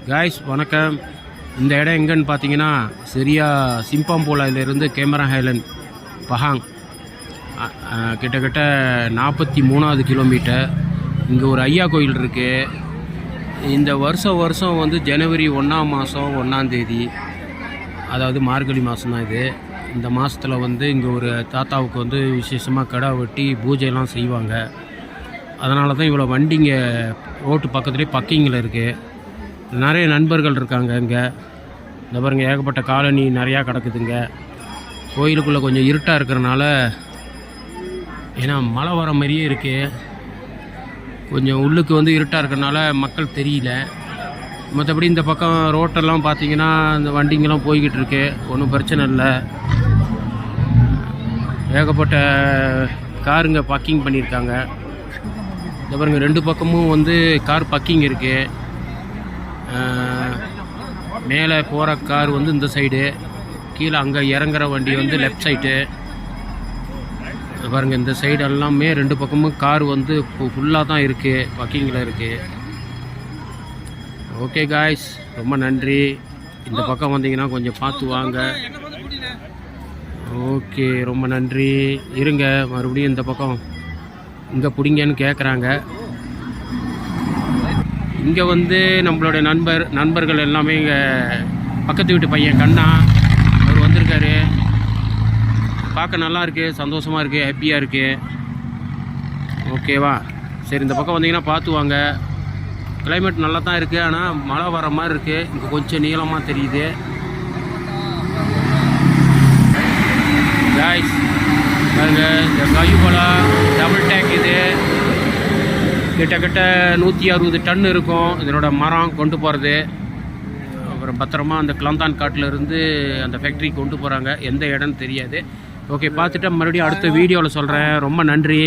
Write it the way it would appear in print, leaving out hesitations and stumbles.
Guys வணக்கம். இந்த இடம் எங்கன்னு பார்த்தீங்கன்னா சரியா சிம்பாம்போலாயிலிருந்து கேமரா ஹைலண்ட் பஹாங் கிட்டத்தட்ட 43வது கிலோமீட்டர். இங்கே ஒரு ஐயா கோயில் இருக்குது. இந்த வருஷம் வந்து ஜனவரி 1ஆம் மாதம் 1ஆம் தேதி, அதாவது மார்கழி மாதம் தான் இது. இந்த மாதத்தில் வந்து இங்கே ஒரு தாத்தாவுக்கு வந்து விசேஷமாக கடை வெட்டி பூஜையெல்லாம் செய்வாங்க. அதனால தான் இவ்வளோ வண்டிங்க ரோட்டு பக்கத்துலேயே பக்கிங்கில் இருக்குது. நிறைய நண்பர்கள் இருக்காங்க இங்கே. இந்த பாருங்க, ஏகப்பட்ட காலனி நிறையா கிடக்குதுங்க. கோயிலுக்குள்ளே கொஞ்சம் இருட்டாக இருக்கிறனால, ஏன்னா மழை வர மாதிரியே இருக்குது, கொஞ்சம் உள்ளுக்கு வந்து இருட்டாக இருக்கிறனால மக்கள் தெரியல. மற்றபடி இந்த பக்கம் ரோட்டெல்லாம் பார்த்தீங்கன்னா இந்த வண்டிங்கெல்லாம் போய்கிட்டு இருக்கு, ஒன்றும் பிரச்சனை இல்லை. ஏகப்பட்ட காருங்க பார்க்கிங் பண்ணியிருக்காங்க. இந்த பாருங்க, 2 பக்கமும் வந்து கார் பார்க்கிங் இருக்குது. மேலே போகிற கார் வந்து இந்த சைடு, கீழே அங்கே இறங்குற வண்டி வந்து லெஃப்ட் சைடு. பாருங்கள், இந்த சைடு எல்லாமே 2 பக்கமும் கார் வந்து ஃபுல்லாக தான் இருக்குது, பார்க்கிங்கில் இருக்குது. ஓகே காய்ஸ், ரொம்ப நன்றி. இந்த பக்கம் வந்தீங்கன்னா கொஞ்சம் பார்த்து வாங்க. ஓகே, ரொம்ப நன்றி. இருங்க, மறுபடியும் இந்த பக்கம் இங்கே பிடிங்கன்னு கேட்குறாங்க. இங்கே வந்து நம்மளோட நண்பர்கள் எல்லாமே, இங்கே பக்கத்து வீட்டு பையன் கண்ணா அவர் வந்திருக்காரு. பார்க்க நல்லா இருக்குது, சந்தோஷமாக இருக்குது, ஹாப்பியாக இருக்குது. ஓகேவா? சரி, இந்த பக்கம் வந்தீங்கன்னா பார்த்து வாங்க. கிளைமேட் நல்லா தான் இருக்குது, ஆனால் மழை வர மாதிரி இருக்குது. இங்கே கொஞ்சம் நீளமாக தெரியுது. காய்ஸ் பாருங்க, இந்த கயுபலா டபுள் டேக் இது கிட்டத்தட்ட 160 டன் இருக்கும். இதனோட மரம் கொண்டு போகிறது. அப்புறம் பத்திரமா அந்த கிளந்தான் காட்டில் இருந்து அந்த ஃபேக்ட்ரி கொண்டு போகிறாங்க. எந்த இடம்னு தெரியாது. ஓகே, பார்த்துட்டு மறுபடியும் அடுத்த வீடியோவில் சொல்கிறேன். ரொம்ப நன்றி.